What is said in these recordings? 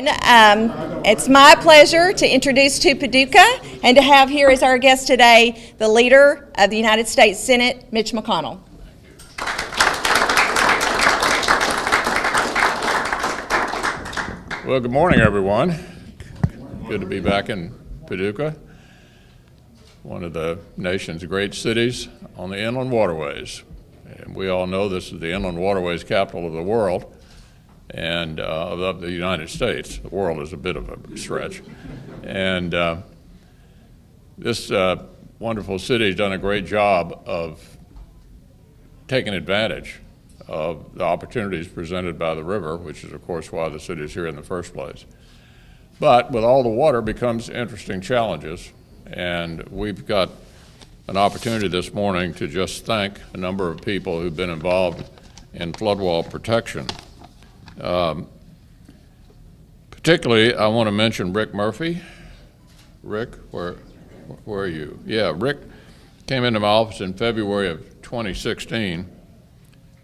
It's my pleasure to introduce to Paducah and to have here as our guest today the leader of the United States Senate, Mitch McConnell. Well, good morning, everyone. Good to be back in Paducah, one of the nation's great cities on the inland waterways. And we all know this is the inland waterways capital of the world and of the United States. The world is a bit of a stretch. And this wonderful city has done a great job of taking advantage of the opportunities presented by the river, which is, of course, why the city is here in the first place. But with all the water becomes interesting challenges, and we've got an opportunity this morning to just thank a number of people who've been involved in floodwall protection. Particularly, I want to mention Rick Murphy. Rick, where are you? Yeah, Rick came into my office in February of 2016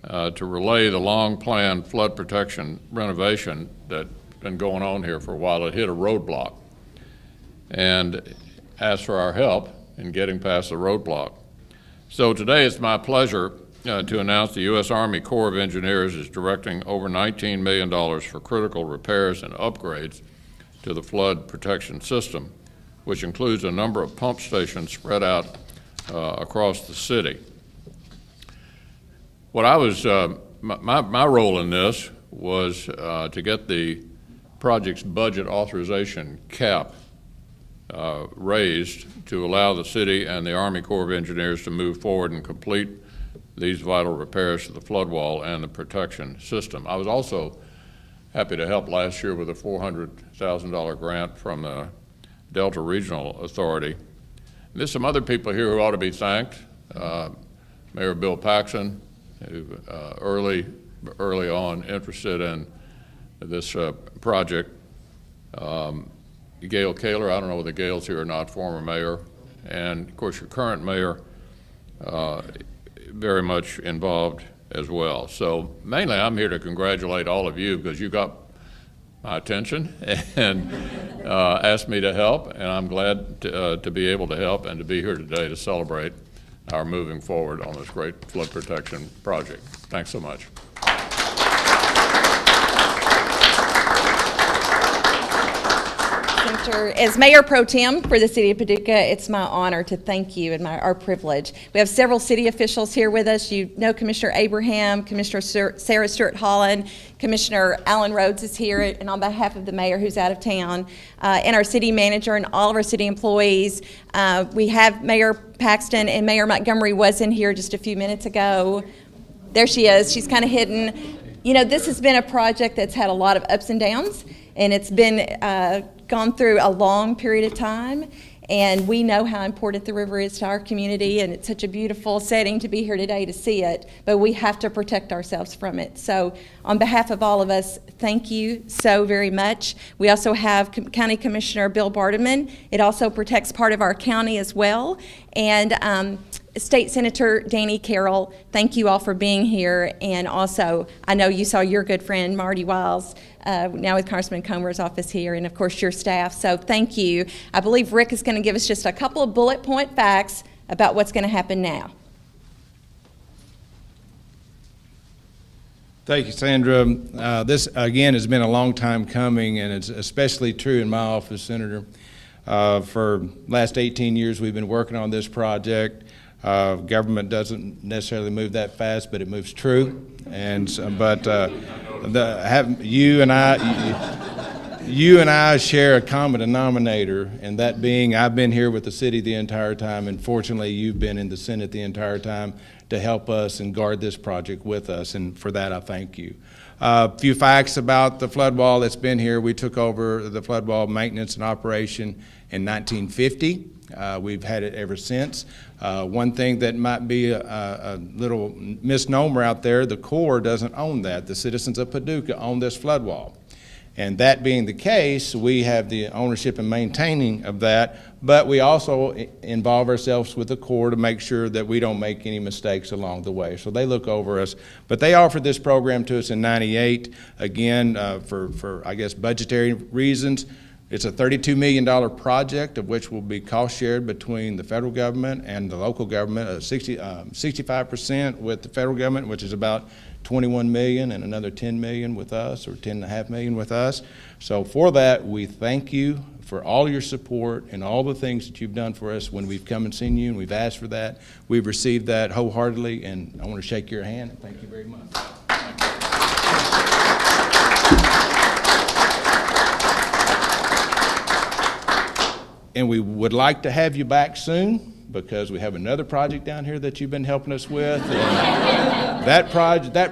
to relay the long-planned flood protection renovation that's been going on here for a while. It hit a roadblock and asked for our help in getting past the roadblock. So today it's my pleasure to announce the U.S. Army Corps of Engineers is directing over $19 million for critical repairs and upgrades to the flood protection system, which includes a number of pump stations spread out across the city. What I was, my role in this was to get the project's budget authorization cap raised to allow the city and the Army Corps of Engineers to move forward and complete these vital repairs to the flood wall and the protection system. I was also happy to help last year with a $400,000 grant from the Delta Regional Authority. And there's some other people here who ought to be thanked. Mayor Bill Paxson, who early on interested in this project. Gail Kaler, I don't know whether Gail's here or not, former mayor, and of course your current mayor, very much involved as well. So mainly I'm here to congratulate all of you because you got my attention and asked me to help, and I'm glad to be able to help and to be here today to celebrate our moving forward on this great flood protection project. Thanks so much. As Mayor Pro Tem for the City of Paducah, it's my honor to thank you and our privilege. We have several city officials here with us. You know Commissioner Abraham, Commissioner Sarah Stewart Holland, Commissioner Alan Rhodes is here, and on behalf of the mayor who's out of town, and our city manager and all of our city employees. We have Mayor Paxton, and Mayor Montgomery was in here just a few minutes ago. There she is. She's kind of hidden. You know, this has been a project that's had a lot of ups and downs, and it's been gone through a long period of time, and we know how important the river is to our community, and it's such a beautiful setting to be here today to see it, but we have to protect ourselves from it. So on behalf of all of us, thank you so very much. We also have County Commissioner Bill Bardeman. It also protects part of our county as well, and State Senator Danny Carroll, thank you all for being here. And also, I know you saw your good friend Marty Wiles, now with Congressman Comer's office here, and of course your staff, so thank you. I believe Rick is going to give us just a couple of bullet point facts about what's going to happen now. Thank you, Sandra. This, again, has been a long time coming, and it's especially true in my office, Senator. For last 18 years, we've been working on this project. Government doesn't necessarily move that fast, but it moves true. And you and I share a common denominator, and that being I've been here with the city the entire time, and fortunately you've been in the Senate the entire time to help us and guard this project with us, and for that I thank you. A few facts about the flood wall that's been here. We took over the flood wall maintenance and operation in 1950. We've had it ever since. One thing that might be a little misnomer out there, the Corps doesn't own that. The citizens of Paducah own this flood wall. And that being the case, we have the ownership and maintaining of that, but we also involve ourselves with the Corps to make sure that we don't make any mistakes along the way. So they look over us. But they offered this program to us in '98, again, for I guess, budgetary reasons. It's a $32 million project, of which will be cost shared between the federal government and the local government, 65% with the federal government, which is about $21 million, and another $10 million with us, or $10.5 million with us. So for that, we thank you for all your support and all the things that you've done for us when we've come and seen you and we've asked for that. We've received that wholeheartedly, and I want to shake your hand and thank you very much. And we would like to have you back soon, because we have another project down here that you've been helping us with. And that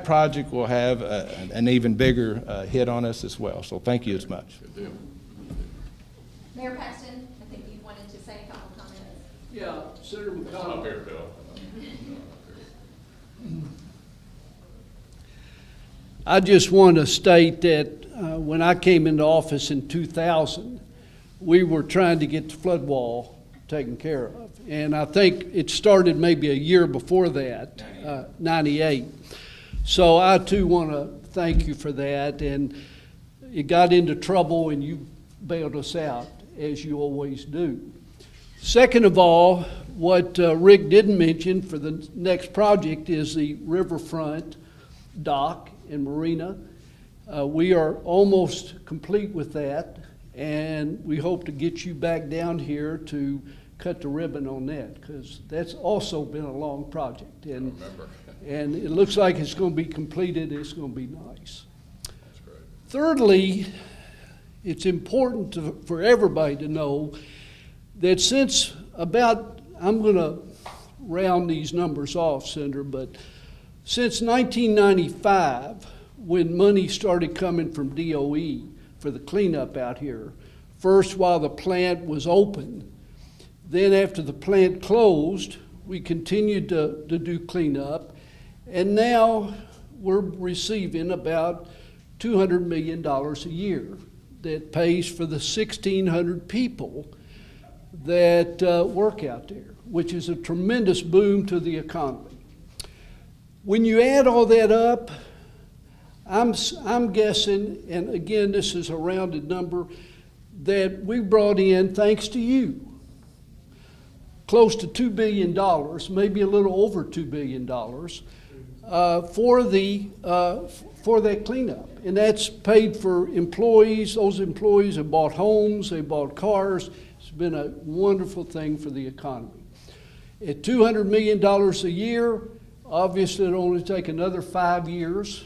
project will have an even bigger hit on us as well. So thank you as much. Good deal. Mayor Paxton, I think you wanted to say a couple comments. Yeah, Senator Come McConnell. up here, Bill. I just want to state that when I came into office in 2000, we were trying to get the Floodwall taken care of. And I think it started maybe a year before that, 98. So I too want to thank you for that. And it got into trouble and you bailed us out, as you always do. Second of all, what Rick didn't mention for the next project is the riverfront dock and marina. We are almost complete with that, and we hope to get you back down here to cut the ribbon on that, because that's also been a long project. And it looks like it's going to be completed. It's going to be nice. That's great. Thirdly, it's important for everybody to know that since about, I'm going to round these numbers off, Senator, but since 1995, when money started coming from DOE for the cleanup out here, first while the plant was open, then after the plant closed, we continued to do cleanup, and now we're receiving about $200 million a year that pays for the 1,600 people that work out there, which is a tremendous boom to the economy. When you add all that up, I'm guessing, and again, this is a rounded number, that we brought in, thanks to you, close to $2 billion, maybe a little over $2 billion, for that cleanup. And that's paid for employees. Those employees have bought homes, they bought cars. It's been a wonderful thing for the economy. At $200 million a year, obviously it'll only take another 5 years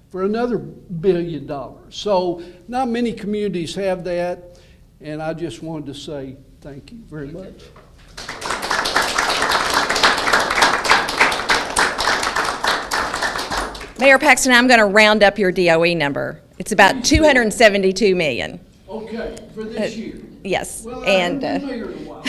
for another $1 billion. So not many communities have that, and I just wanted to say thank you very much. Mayor Paxton, I'm going to round up your DOE number. It's about $272 million. Okay, for this year. Yes, Well, and I haven't been mayor in a while.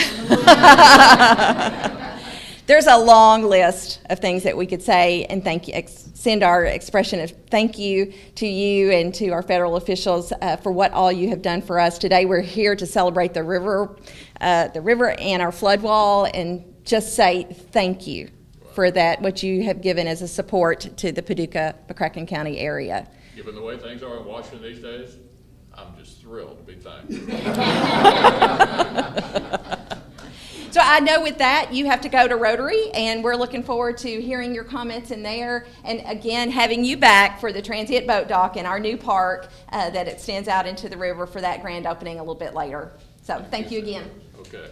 there's a long list of things that we could say and thank you, send our expression of thank you to you and to our federal officials for what all you have done for us. Today we're here to celebrate the river and our flood wall, and just say thank you for that, what you have given as a support to the Paducah, McCracken County area. Given the way things are in Washington these days, I'm just thrilled to be thanked. So I know with that, you have to go to Rotary, and we're looking forward to hearing your comments in there, and again, having you back for the transient boat dock in our new park that extends out into the river for that grand opening a little bit later. So thank you again. Okay.